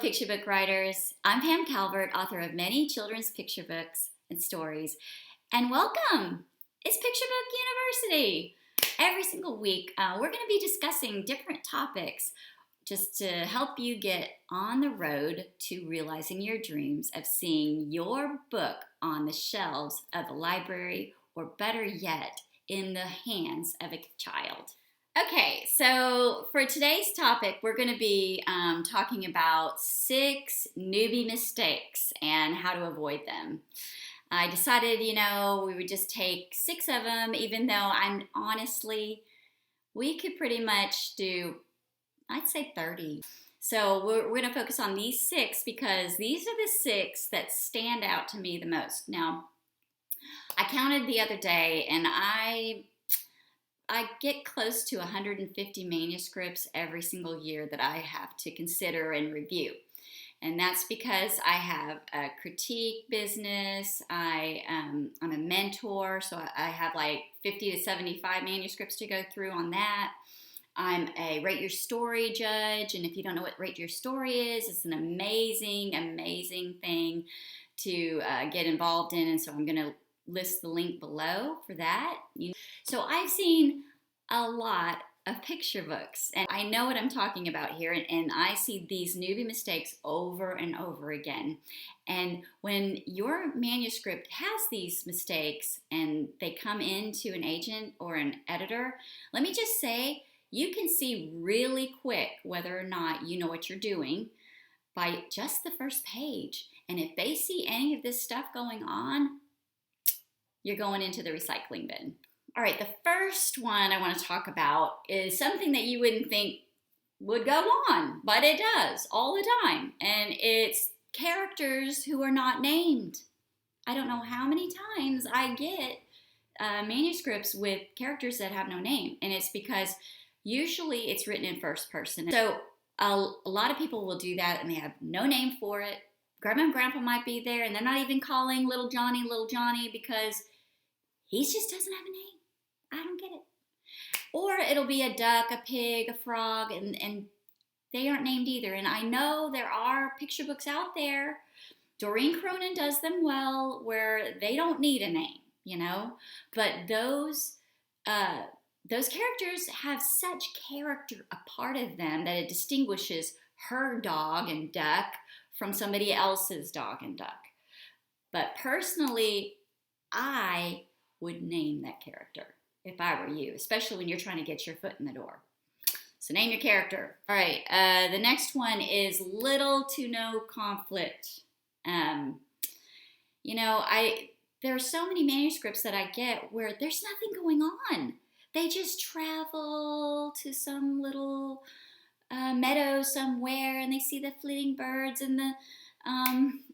picture book writers. I'm Pam Calvert, author of many children's picture books and stories. And welcome! It's Picture Book University. Every single week, we're going to be discussing different topics just to help you get on the road to realizing your dreams of seeing your book on the shelves of a library, or better yet, in the hands of a child. Okay, so for today's topic, we're going to be talking about 6 newbie mistakes and how to avoid them. I decided, we would just take 6 of them, even though we could pretty much do, I'd say 30. So we're going to focus on these 6 because these are the 6 that stand out to me the most. Now, I counted the other day and I get close to 150 manuscripts every single year that I have to consider and review. And that's because I have a critique business, I'm a mentor, so I have like 50 to 75 manuscripts to go through on that. I'm a Rate Your Story judge, and if you don't know what Rate Your Story is, it's an amazing, amazing thing to get involved in, and so I'm going to list the link below for that. So I've seen a lot of picture books, and I know what I'm talking about here, and I see these newbie mistakes over and over again. And when your manuscript has these mistakes and they come into an agent or an editor, let me just say, you can see really quick whether or not you know what you're doing by just the first page. And if they see any of this stuff going on, you're going into the recycling bin. All right, the first one I want to talk about is something that you wouldn't think would go on, but it does all the time. And it's characters who are not named. I don't know how many times I get manuscripts with characters that have no name. And it's because usually it's written in first person. So a lot of people will do that and they have no name for it. Grandma and Grandpa might be there and they're not even calling little Johnny because he just doesn't have a name. I don't get it. Or it'll be a duck, a pig, a frog, and they aren't named either. And I know there are picture books out there. Doreen Cronin does them well, where they don't need a name, But those characters have such character a part of them that it distinguishes her dog and duck from somebody else's dog and duck. But personally, I would name that character if I were you, especially when you're trying to get your foot in the door. So name your character. All right, the next one is little to no conflict. There are so many manuscripts that I get where there's nothing going on. They just travel to some little meadow somewhere and they see the flitting birds and the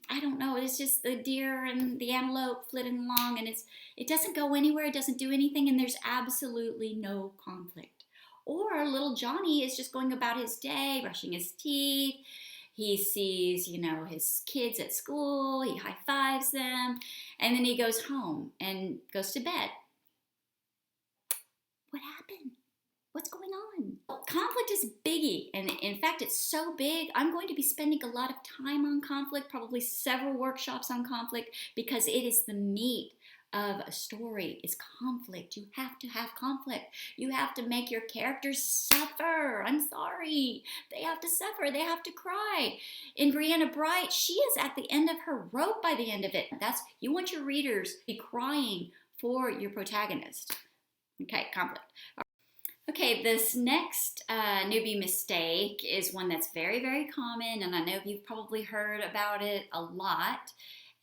I don't know, it's just the deer and the antelope flitting along, and it doesn't go anywhere, it doesn't do anything, and there's absolutely no conflict. Or little Johnny is just going about his day, brushing his teeth. He sees, his kids at school, he high-fives them, and then he goes home and goes to bed. What happened? What's going on? Conflict is biggie, and in fact, it's so big, I'm going to be spending a lot of time on conflict, probably several workshops on conflict, because it is the meat of a story, is conflict. You have to have conflict. You have to make your characters suffer. I'm sorry. They have to suffer. They have to cry. In Brianna Bright, she is at the end of her rope by the end of it. You want your readers to be crying for your protagonist. Okay, conflict. Okay, this next newbie mistake is one that's very, very common, and I know you've probably heard about it a lot,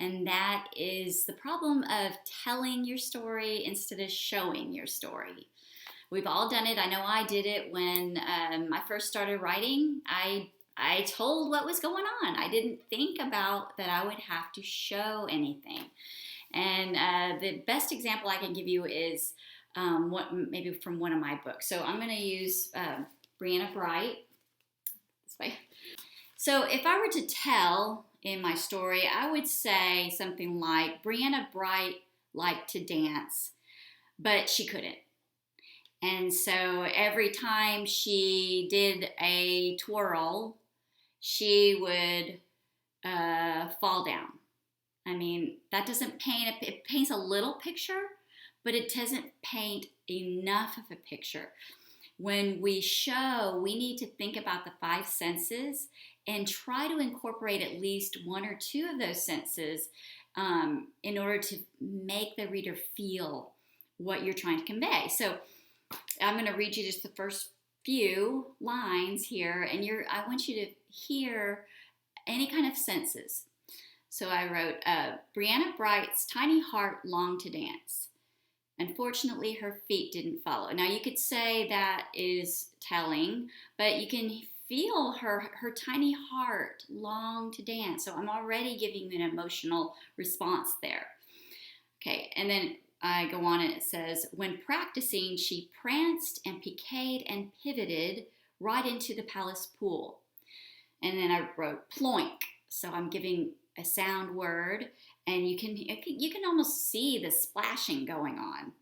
and that is the problem of telling your story instead of showing your story. We've all done it. I know I did it when I first started writing. I told what was going on. I didn't think about that I would have to show anything. And the best example I can give you is maybe from one of my books. So I'm going to use Brianna Bright this way. So if I were to tell in my story, I would say something like Brianna Bright liked to dance, but she couldn't. And so every time she did a twirl, she would fall down. I mean, that doesn't paint, it paints a little picture, but it doesn't paint enough of a picture. When we show, we need to think about the five senses and try to incorporate at least one or two of those senses in order to make the reader feel what you're trying to convey. So I'm going to read you just the first few lines here, and I want you to hear any kind of senses. So I wrote, Brianna Bright's tiny heart longed to dance. Unfortunately, her feet didn't follow. Now, you could say that is telling, but you can feel her tiny heart long to dance. So I'm already giving you an emotional response there. Okay, and then I go on and it says, when practicing, she pranced and piqued and pivoted right into the palace pool. And then I wrote ploink. So I'm giving a sound word, and you can almost see the splashing going on.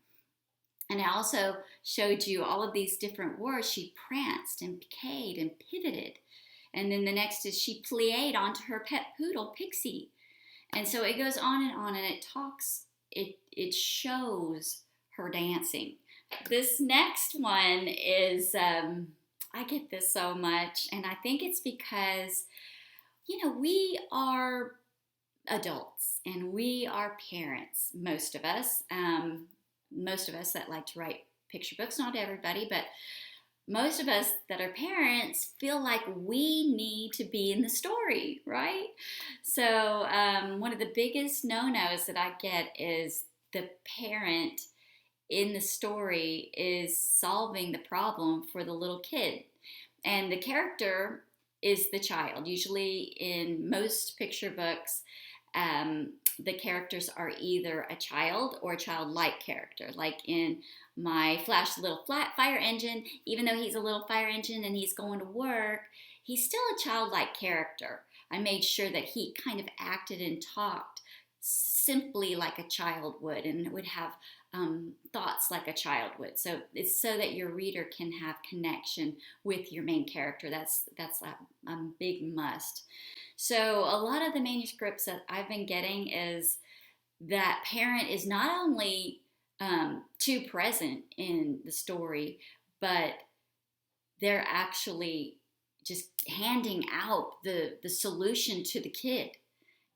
And I also showed you all of these different words. She pranced and piqued and pivoted. And then the next is she plied onto her pet poodle, Pixie. And so it goes on, and it shows her dancing. This next one is, I get this so much, and I think it's because, we are adults and we are parents, most of us that like to write picture books, not everybody, but most of us that are parents feel like we need to be in the story, right? So one of the biggest no-nos that I get is the parent in the story is solving the problem for the little kid. And the character is the child. Usually in most picture books, the characters are either a child or a childlike character. Like in my Flash the Little Fire Engine, even though he's a little fire engine and he's going to work, he's still a childlike character. I made sure that he kind of acted and talked simply like a child would, and would have thoughts like a child would. So it's so that your reader can have connection with your main character. That's a big must. So a lot of the manuscripts that I've been getting is that parent is not only too present in the story, but they're actually just handing out the solution to the kid.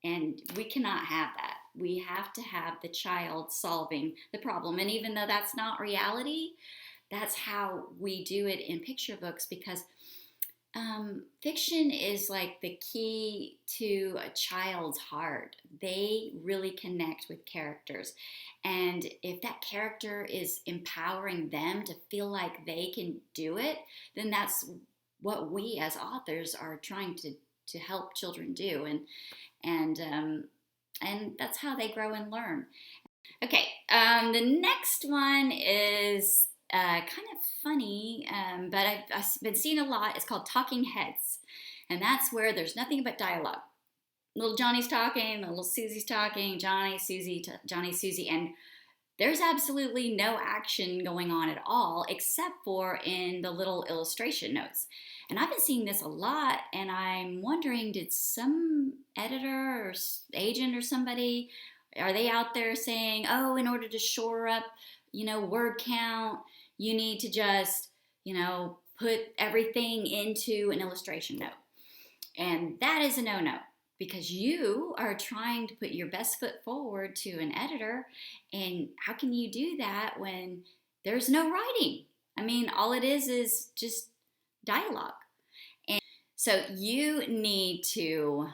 And we cannot have that. We have to have the child solving the problem. And even though that's not reality, that's how we do it in picture books, because fiction is like the key to a child's heart. They really connect with characters. And if that character is empowering them to feel like they can do it, then that's what we as authors are trying to help children do. And that's how they grow and learn. Okay, the next one is kind of funny, but I've been seeing a lot. It's called Talking Heads, and that's where there's nothing but dialogue. Little Johnny's talking, little Susie's talking, Johnny, Susie, and there's absolutely no action going on at all, except for in the little illustration notes. And I've been seeing this a lot, and I'm wondering, did some editor or agent or somebody, are they out there saying, oh, in order to shore up, word count, you need to just, put everything into an illustration note. And that is a no-no, because you are trying to put your best foot forward to an editor, and how can you do that when there's no writing? I mean, all it is just dialogue. And so you need to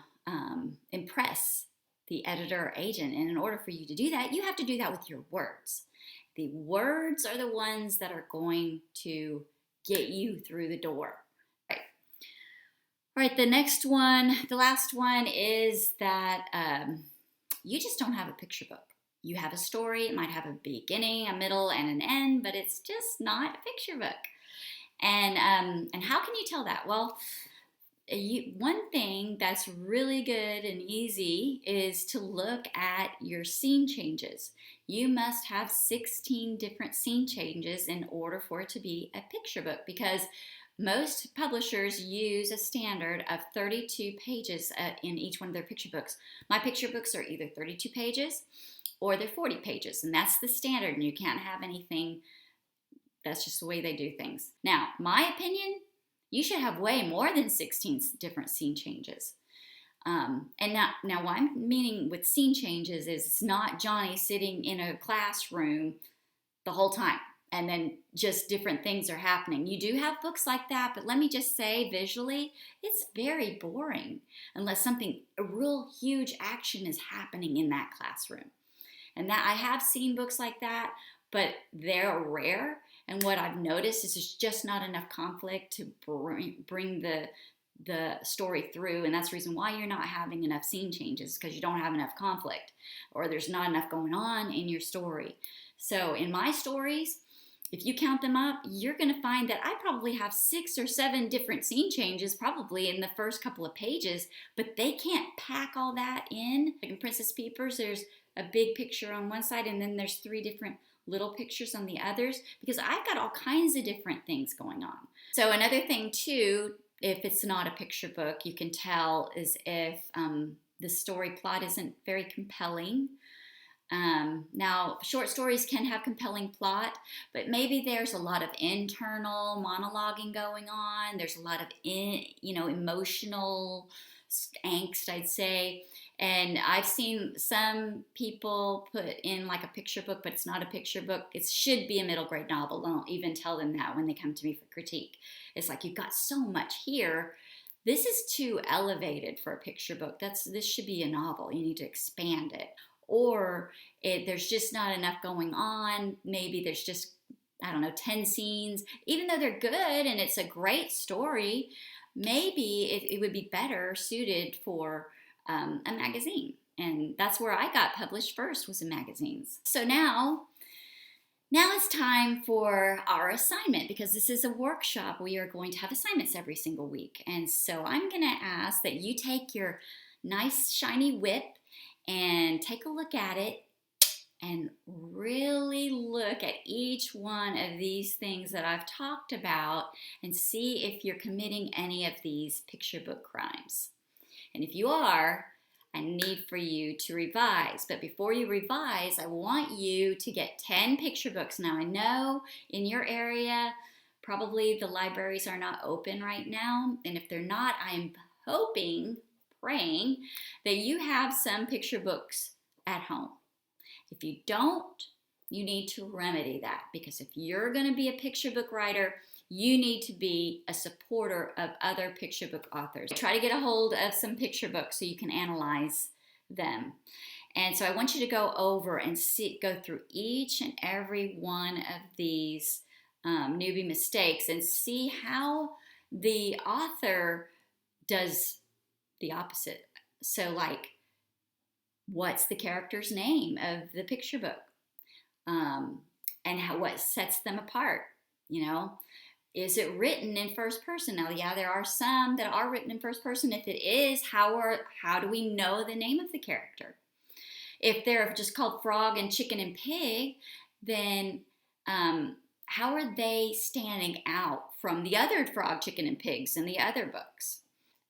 impress the editor or agent, and in order for you to do that, you have to do that with your words. The words are the ones that are going to get you through the door. All right, the last one is that you just don't have a picture book. You have a story. It might have a beginning, a middle, and an end, but it's just not a picture book. And how can you tell that? Well, one thing that's really good and easy is to look at your scene changes. You must have 16 different scene changes in order for it to be a picture book, because Most publishers use a standard of 32 pages in each one of their picture books. My picture books are either 32 pages or they're 40 pages, and that's the standard, and you can't have anything. That's just the way they do things. Now, my opinion, you should have way more than 16 different scene changes. And now what I'm meaning with scene changes is it's not Johnny sitting in a classroom the whole time and then just different things are happening. You do have books like that, but let me just say visually, it's very boring unless a real huge action is happening in that classroom. And that I have seen books like that, but they're rare. And what I've noticed is there's just not enough conflict to bring the story through, and that's the reason why you're not having enough scene changes, because you don't have enough conflict or there's not enough going on in your story. So in my stories, if you count them up, you're going to find that I probably have 6 or 7 different scene changes probably in the first couple of pages, but they can't pack all that in. Like in Princess Peepers, there's a big picture on one side and then there's 3 different little pictures on the others, because I've got all kinds of different things going on. So another thing too, if it's not a picture book, you can tell is if the story plot isn't very compelling. Now, short stories can have compelling plot, but maybe there's a lot of internal monologuing going on. There's a lot of emotional angst, I'd say. And I've seen some people put in like a picture book, but it's not a picture book. It should be a middle grade novel. I'll even tell them that when they come to me for critique. It's like, you've got so much here. This is too elevated for a picture book. This should be a novel. You need to expand it. Or there's just not enough going on. Maybe there's just, 10 scenes. Even though they're good and it's a great story, maybe it would be better suited for a magazine. And that's where I got published first, was in magazines. So now it's time for our assignment, because this is a workshop. We are going to have assignments every single week. And so I'm going to ask that you take your nice shiny whip and take a look at it and really look at each one of these things that I've talked about and see if you're committing any of these picture book crimes. And if you are, I need for you to revise. But before you revise, I want you to get 10 picture books. Now, I know in your area, probably the libraries are not open right now. And if they're not, I'm praying that you have some picture books at home. If you don't, you need to remedy that, because if you're going to be a picture book writer, you need to be a supporter of other picture book authors. Try to get a hold of some picture books so you can analyze them. And so I want you to go over and go through each and every one of these newbie mistakes and see how the author does the opposite. So like, what's the character's name of the picture book? And what sets them apart, Is it written in first person? Now, yeah, there are some that are written in first person. If it is, how do we know the name of the character? If they're just called Frog and Chicken and Pig, then how are they standing out from the other Frog, Chicken, and Pigs in the other books?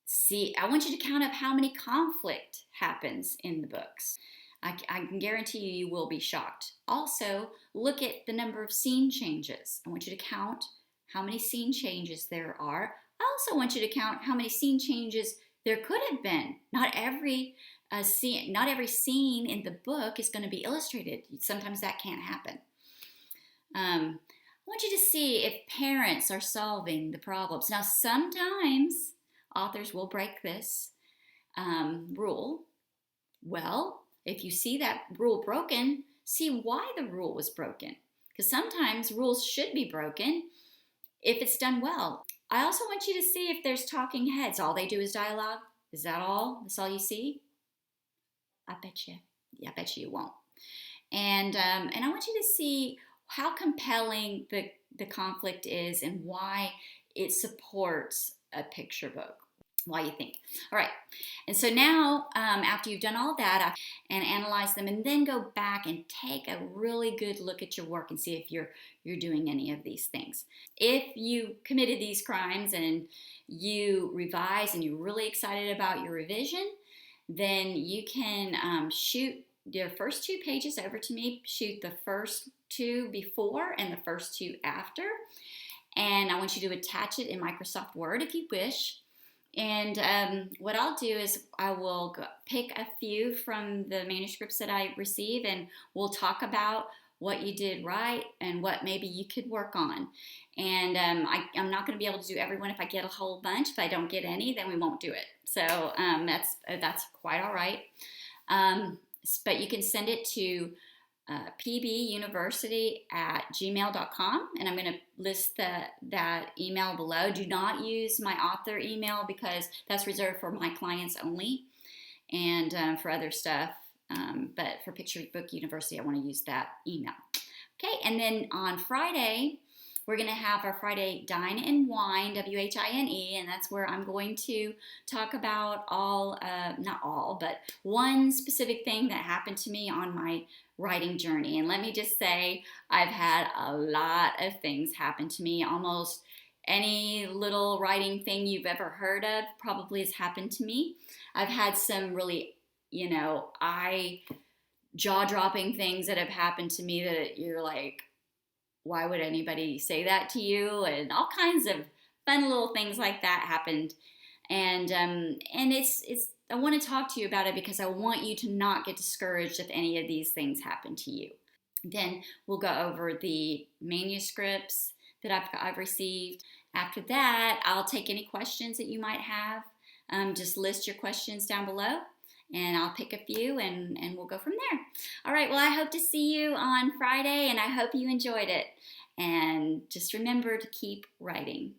See, I want you to count up how many conflict happens in the books. I can guarantee you will be shocked. Also, look at the number of scene changes. I want you to count how many scene changes there are. I also want you to count how many scene changes there could have been. Not every scene in the book is going to be illustrated. Sometimes that can't happen. I want you to see if parents are solving the problems. Now, sometimes authors will break this rule. Well, if you see that rule broken, see why the rule was broken. Because sometimes rules should be broken if it's done well. I also want you to see if there's talking heads. All they do is dialogue. Is that all? That's all you see? I bet you. Yeah, I bet you won't. And I want you to see how compelling the conflict is and why it supports a picture book. while you think. All right. And so now, after you've done all that and analyze them, and then go back and take a really good look at your work and see if you're doing any of these things. If you committed these crimes and you revise and you're really excited about your revision, then you can shoot your first 2 pages over to me. Shoot the first 2 before and the first 2 after. And I want you to attach it in Microsoft Word if you wish. And what I'll do is I will pick a few from the manuscripts that I receive, and we'll talk about what you did right and what maybe you could work on. And I'm not going to be able to do everyone. If I get a whole bunch, if I don't get any, then we won't do it. So that's quite all right. But you can send it to pbuniversity@gmail.com, and I'm going to list that email below. Do not use my author email because that's reserved for my clients only, and for other stuff. But for Picture Book University, I want to use that email. Okay, and then on Friday, we're going to have our Friday Dine and Wine, WHINE, and that's where I'm going to talk about not all, but one specific thing that happened to me on my writing journey. And let me just say, I've had a lot of things happen to me. Almost any little writing thing you've ever heard of probably has happened to me. I've had some really, jaw-dropping things that have happened to me that you're like, why would anybody say that to you? And all kinds of fun little things like that happened. And it's I want to talk to you about it because I want you to not get discouraged if any of these things happen to you. Then we'll go over the manuscripts that I've received. After that, I'll take any questions that you might have. Just list your questions down below, and I'll pick a few, and we'll go from there. All right, well, I hope to see you on Friday, and I hope you enjoyed it. And just remember to keep writing.